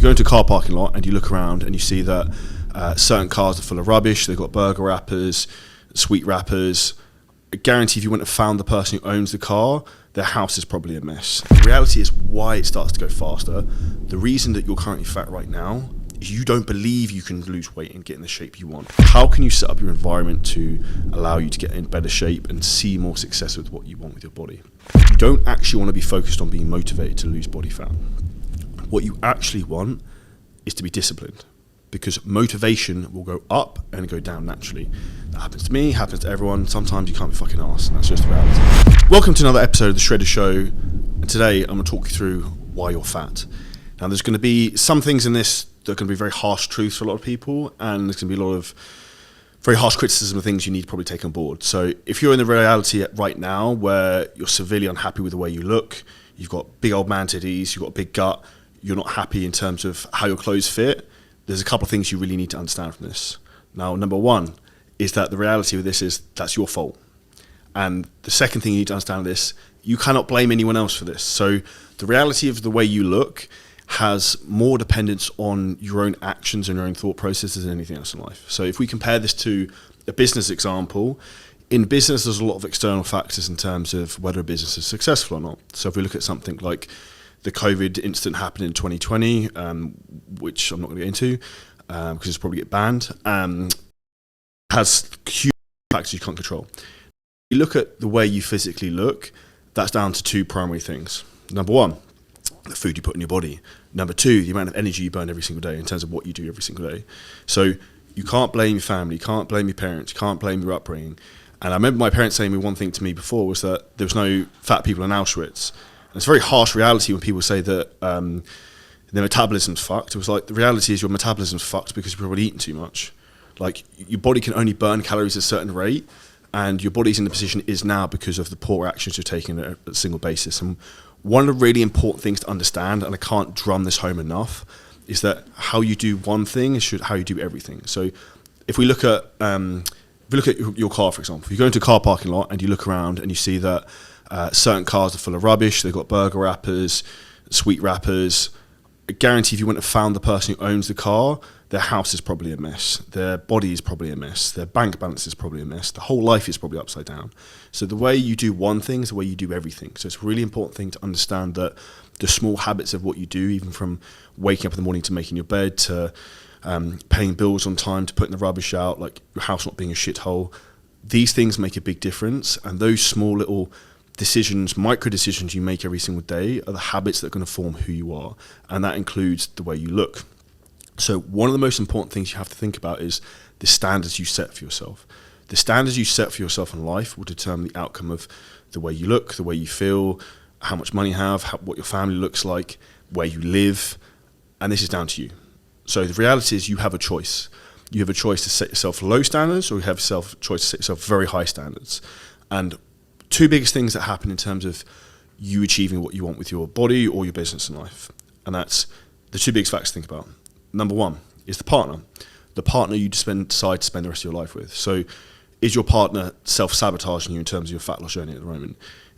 You go into a car parking lot and you look around and you see that certain cars are full of rubbish. They've got burger wrappers, sweet wrappers. I guarantee if you went and found the person who owns the car, their house is probably a mess. The reality is why it starts to go faster. The reason that you're currently fat right now is you don't believe you can lose weight and get in the shape you want. How can you set up your environment to allow you to get in better shape and see more success with what you want with your body? You don't actually want to be focused on being motivated to lose body fat. What you actually want is to be disciplined, because motivation will go up and go down naturally. That happens to me, happens to everyone. Sometimes you can't be fucking arsed, and that's just the reality. Welcome to another episode of The Shredder Show, and today I'm going to talk you through why you're fat. Now, there's going to be some things in this that are going to be very harsh truths for a lot of people, and there's going to be a lot of very harsh criticism of things you need to probably take on board. So if you're in the reality right now where you're severely unhappy with the way you look, you've got big old man titties, you've got a big gut, you're not happy in terms of how your clothes fit, there's a couple of things you really need to understand from this. Now, number one is that the reality of this is that's your fault. And the second thing you need to understand of this, you cannot blame anyone else for this. So the reality of the way you look has more dependence on your own actions and your own thought processes than anything else in life. So if we compare this to a business example, in business there's a lot of external factors in terms of whether a business is successful or not. So if we look at something like the COVID incident happened in 2020, which I'm not going to get into because it's probably get banned, has huge factors you can't control. You look at the way you physically look, that's down to two primary things. Number one, the food you put in your body. Number two, the amount of energy you burn every single day in terms of what you do every single day. So you can't blame your family, you can't blame your parents, you can't blame your upbringing. And I remember my parents saying one thing to me before was that there was no fat people in Auschwitz. And it's a very harsh reality when people say that their metabolism's fucked. It was like, the reality is your metabolism's fucked because you've probably eaten too much. Like, your body can only burn calories at a certain rate, and your body's in the position it is now because of the poor actions you're taking at a single basis. And one of the really important things to understand, and I can't drum this home enough, is that how you do one thing is how you do everything. So if we look at your car, for example, if you go into a car parking lot and you look around and you see that certain cars are full of rubbish, they've got burger wrappers, sweet wrappers. I guarantee if you went and found the person who owns the car, their house is probably a mess, their body is probably a mess, their bank balance is probably a mess, the whole life is probably upside down. So the way you do one thing is the way you do everything. So it's a really important thing to understand that the small habits of what you do, even from waking up in the morning to making your bed, to paying bills on time, to putting the rubbish out, like your house not being a shithole, these things make a big difference. And those small little decisions, micro decisions you make every single day are the habits that are going to form who you are. And that includes the way you look. So one of the most important things you have to think about is the standards you set for yourself. The standards you set for yourself in life will determine the outcome of the way you look, the way you feel, how much money you have, what your family looks like, where you live, and this is down to you. So the reality is you have a choice. You have a choice to set yourself low standards, or you have a choice to set yourself very high standards. And two biggest things that happen in terms of you achieving what you want with your body or your business in life. And that's the two biggest factors to think about. Number one is the partner you decide to spend the rest of your life with. So is your partner self-sabotaging you in terms of your fat loss journey at the moment?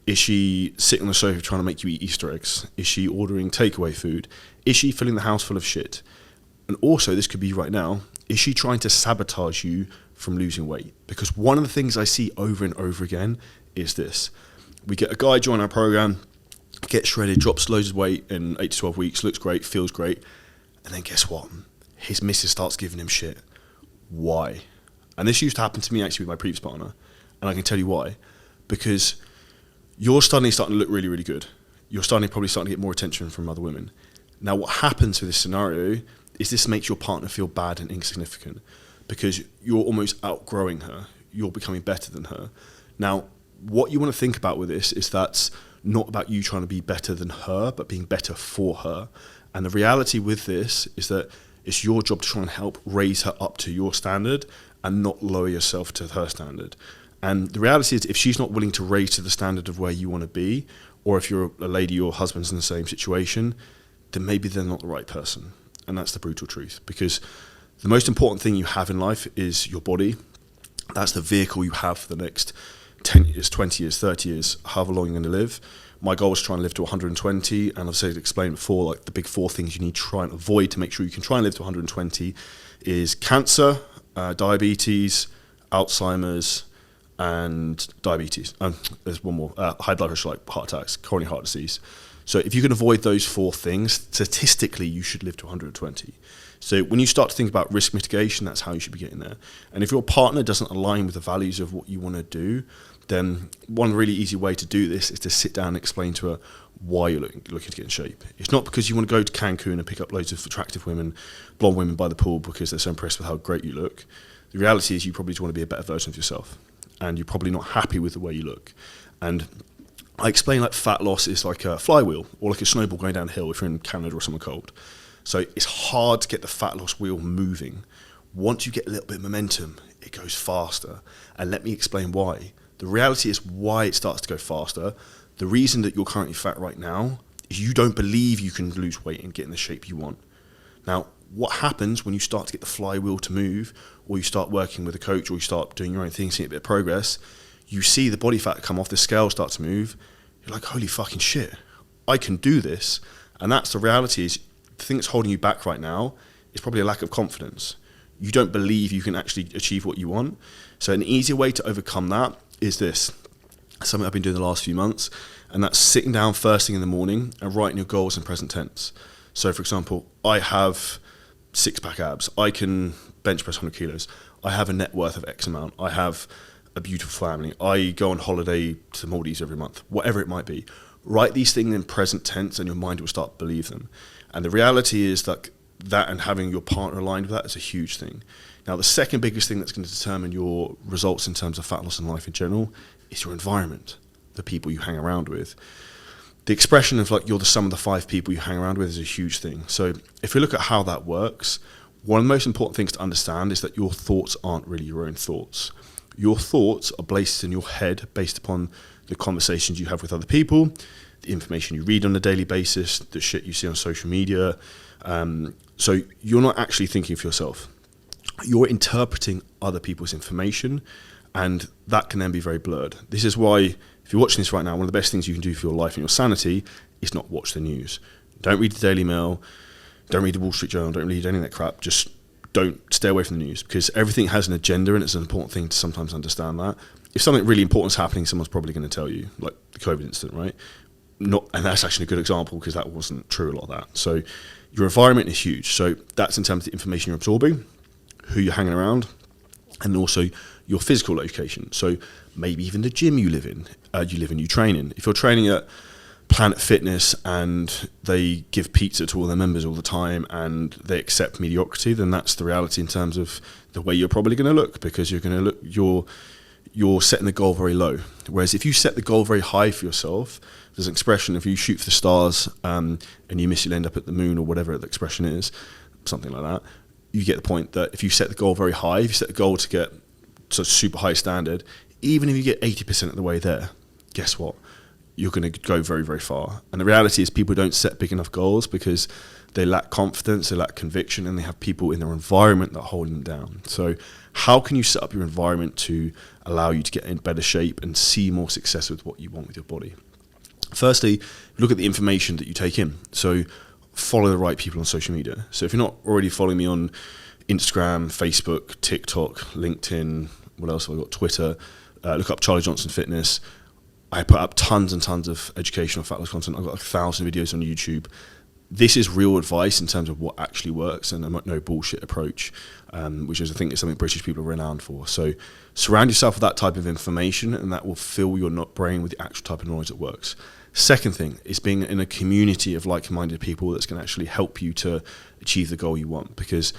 Is she sitting on the sofa trying to make you eat Easter eggs? Is she ordering takeaway food? Is she filling the house full of shit? And also, this could be right now, is she trying to sabotage you from losing weight? Because one of the things I see over and over again is this. We get a guy join our program, gets shredded, drops loads of weight in 8 to 12 weeks, looks great, feels great. And then guess what? His missus starts giving him shit. Why? And this used to happen to me actually with my previous partner. And I can tell you why. Because you're starting to look really, really good. You're probably starting to get more attention from other women. Now, what happens with this scenario is this makes your partner feel bad and insignificant because you're almost outgrowing her. You're becoming better than her. Now, what you want to think about with this is that's not about you trying to be better than her, but being better for her. And the reality with this is that it's your job to try and help raise her up to your standard and not lower yourself to her standard. And the reality is if she's not willing to raise to the standard of where you want to be, or if you're a lady, your husband's in the same situation, then maybe they're not the right person. And that's the brutal truth, because the most important thing you have in life is your body. That's the vehicle you have for the next 10 years, 20 years, 30 years, however long you're going to live. My goal was trying to live to 120, and I've said, explained before, like the big 4 things you need to try and avoid to make sure you can try and live to 120 is cancer, diabetes, Alzheimer's, and diabetes. There's one more, high blood pressure, like heart attacks, coronary heart disease. So if you can avoid those 4 things, statistically you should live to 120. So when you start to think about risk mitigation, that's how you should be getting there. And if your partner doesn't align with the values of what you want to do, then one really easy way to do this is to sit down and explain to her why you're looking to get in shape. It's not because you want to go to Cancun and pick up loads of attractive women, blonde women by the pool because they're so impressed with how great you look. The reality is you probably just want to be a better version of yourself, and you're probably not happy with the way you look. And I explain like fat loss is like a flywheel or like a snowball going downhill if you're in Canada or somewhere cold. So it's hard to get the fat loss wheel moving. Once you get a little bit of momentum, it goes faster. And let me explain why. The reality is why it starts to go faster. The reason that you're currently fat right now is you don't believe you can lose weight and get in the shape you want. Now, what happens when you start to get the flywheel to move, or you start working with a coach, or you start doing your own thing, seeing a bit of progress, you see the body fat come off, the scale start to move, you're like, holy fucking shit, I can do this. And that's the reality is, the thing that's holding you back right now is probably a lack of confidence. You don't believe you can actually achieve what you want. So an easier way to overcome that is this, something I've been doing the last few months, and that's sitting down first thing in the morning and writing your goals in present tense. So for example, I have 6-pack abs, I can bench press 100 kilos, I have a net worth of X amount, I have a beautiful family, I go on holiday to the Maldives every month, whatever it might be. Write these things in present tense and your mind will start to believe them. And the reality is that and having your partner aligned with that is a huge thing. Now, the second biggest thing that's going to determine your results in terms of fat loss and life in general is your environment, the people you hang around with. The expression of like you're the sum of the 5 people you hang around with is a huge thing. So if we look at how that works, one of the most important things to understand is that your thoughts aren't really your own thoughts. Your thoughts are placed in your head based upon the conversations you have with other people, the information you read on a daily basis, the shit you see on social media. So you're not actually thinking for yourself. You're interpreting other people's information, and that can then be very blurred. This is why, if you're watching this right now, one of the best things you can do for your life and your sanity is not watch the news. Don't read the Daily Mail, don't read the Wall Street Journal, don't read any of that crap. Just don't stay away from the news, because everything has an agenda, and it's an important thing to sometimes understand that. If something really important is happening, someone's probably going to tell you, like the COVID incident, right? And that's actually a good example, because that wasn't true, a lot of that. So your environment is huge. So that's in terms of the information you're absorbing, who you're hanging around, and also your physical location. So maybe even the gym you live in, you train in. If you're training at Planet Fitness and they give pizza to all their members all the time and they accept mediocrity, then that's the reality in terms of the way you're probably going to look, because you're setting the goal very low. Whereas if you set the goal very high for yourself, there's an expression, if you shoot for the stars and you miss, you'll end up at the moon, or whatever the expression is, something like that. You get the point that if you set the goal very high, if you set the goal to get such a super high standard, even if you get 80% of the way there, guess what? You're going to go very, very far. And the reality is people don't set big enough goals because they lack confidence, they lack conviction, and they have people in their environment that are holding them down. So how can you set up your environment to allow you to get in better shape and see more success with what you want with your body? Firstly, look at the information that you take in. So follow the right people on social media. So if you're not already following me on Instagram, Facebook, TikTok, LinkedIn, what else have I got? Twitter, look up Charlie Johnson Fitness. I put up tons and tons of educational fat loss content. I've got 1,000 videos on YouTube. This is real advice in terms of what actually works, and a no bullshit approach, which is, I think, is something British people are renowned for. So surround yourself with that type of information, and that will fill your brain with the actual type of knowledge that works. Second thing is being in a community of like-minded people that's going to actually help you to achieve the goal you want, because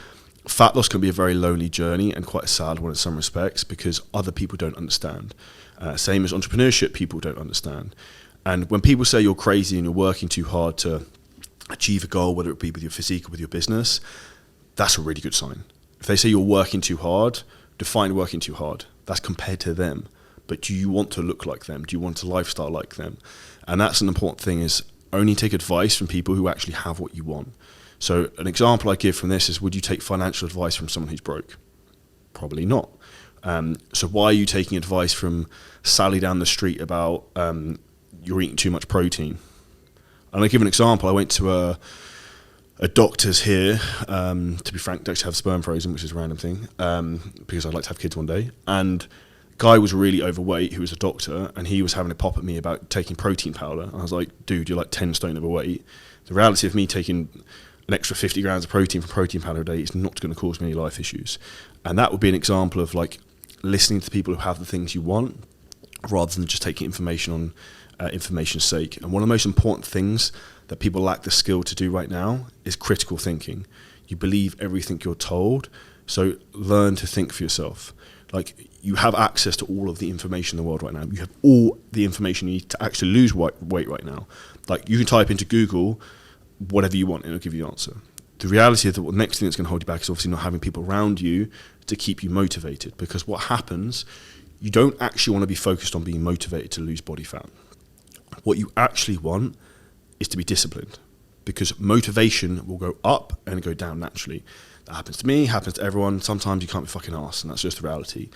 fat loss can be a very lonely journey and quite a sad one in some respects, because other people don't understand. Same as entrepreneurship, people don't understand. And when people say you're crazy and you're working too hard to achieve a goal, whether it be with your physique or with your business, that's a really good sign. If they say you're working too hard, define working too hard. That's compared to them. But do you want to look like them? Do you want a lifestyle like them? And that's an important thing, is only take advice from people who actually have what you want. So an example I give from this is, would you take financial advice from someone who's broke? Probably not. So why are you taking advice from Sally down the street about you're eating too much protein? And I give an example. I went to a doctor's here, to be frank, to actually have sperm frozen, which is a random thing, because I'd like to have kids one day. And guy was really overweight, who was a doctor, and he was having a pop at me about taking protein powder. And I was like, dude, you're like 10 stone overweight. The reality of me taking an extra 50 grams of protein from protein powder a day is not going to cause me any life issues. And that would be an example of like listening to people who have the things you want, rather than just taking information on information's sake. And one of the most important things that people lack the skill to do right now is critical thinking. You believe everything you're told, so learn to think for yourself. Like, you have access to all of the information in the world right now. You have all the information you need to actually lose weight right now. Like, you can type into Google whatever you want and it'll give you the answer. The reality is that the next thing that's going to hold you back is obviously not having people around you to keep you motivated, because what happens, you don't actually want to be focused on being motivated to lose body fat. What you actually want is to be disciplined, because motivation will go up and go down naturally. That happens to me, happens to everyone. Sometimes you can't be fucking arsed, and that's just the reality.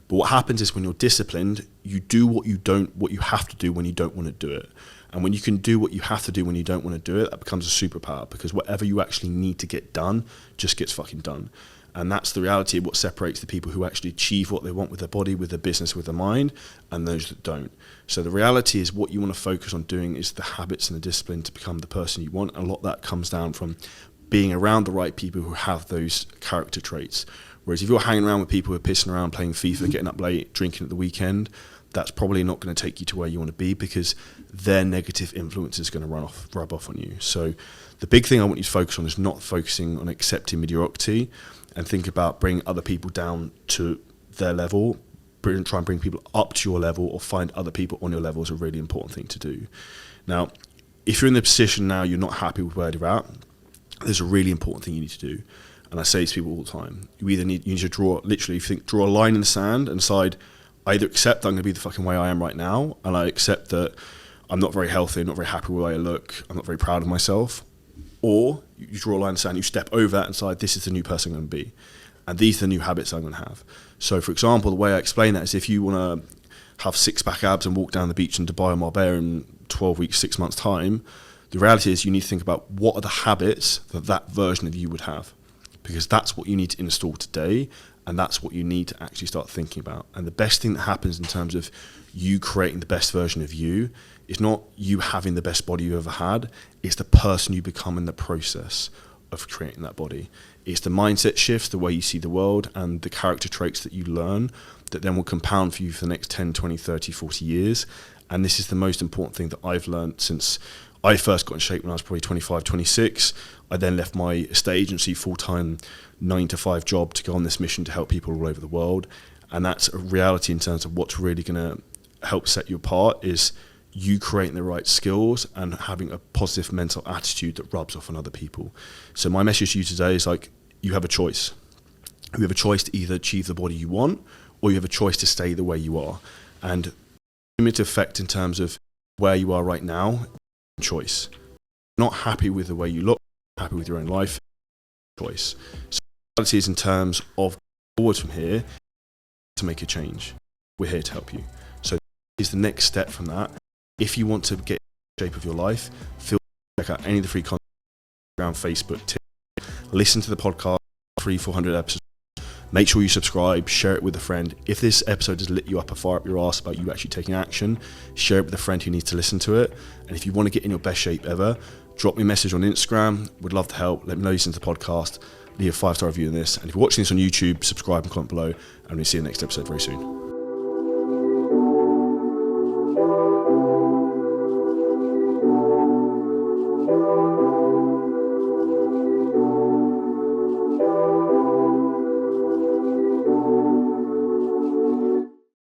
But what happens is when you're disciplined, you do what you have to do when you don't want to do it. And when you can do what you have to do when you don't want to do it, that becomes a superpower, because whatever you actually need to get done just gets fucking done. And that's the reality of what separates the people who actually achieve what they want with their body, with their business, with their mind, and those that don't. So the reality is what you want to focus on doing is the habits and the discipline to become the person you want. And a lot of that comes down from being around the right people who have those character traits. Whereas if you're hanging around with people who are pissing around, playing FIFA, getting up late, drinking at the weekend, that's probably not going to take you to where you want to be, because their negative influence is going to rub off on you. So the big thing I want you to focus on is not focusing on accepting mediocrity, and think about bringing other people down to their level, try and bring people up to your level, or find other people on your level is a really important thing to do. Now, if you're in the position now you're not happy with where you're at, there's a really important thing you need to do. And I say to people all the time, you need to draw a line in the sand and decide, I either accept that I'm going to be the fucking way I am right now, and I accept that I'm not very healthy, not very happy with the way I look, I'm not very proud of myself, or you draw a line in the sand, you step over that and decide, this is the new person I'm going to be, and these are the new habits I'm going to have. So for example, the way I explain that is, if you want to have six-pack abs and walk down the beach in Dubai or Marbella in 12 weeks, 6 months' time, the reality is you need to think about what are the habits that version of you would have, because that's what you need to install today, and that's what you need to actually start thinking about. And the best thing that happens in terms of you creating the best version of you is not you having the best body you ever had, it's the person you become in the process of creating that body. It's the mindset shifts, the way you see the world, and the character traits that you learn that then will compound for you for the next 10, 20, 30, 40 years. And this is the most important thing that I've learned since I first got in shape when I was probably 25, 26. I then left my estate agency full-time 9-to-5 job to go on this mission to help people all over the world. And that's a reality in terms of what's really going to help set you apart, is you creating the right skills and having a positive mental attitude that rubs off on other people. So my message to you today is, like, you have a choice. You have a choice to either achieve the body you want, or you have a choice to stay the way you are. And cumulative effect in terms of where you are right now, choice. Not happy with the way you look, happy with your own life, choice. So the reality is, in terms of forward from here, to make a change, we're here to help you. So is the next step from that. If you want to get in shape of your life, feel free to check out any of the free content around Facebook, Twitter, listen to the podcast, 300-400 episodes. Make sure you subscribe, share it with a friend. If this episode has lit you up a fire up your arse about you actually taking action, share it with a friend who needs to listen to it. And if you want to get in your best shape ever, drop me a message on Instagram. Would love to help. Let me know you listen to the podcast. Leave a 5-star review on this. And if you're watching this on YouTube, subscribe and comment below. And we'll see you in the next episode very soon.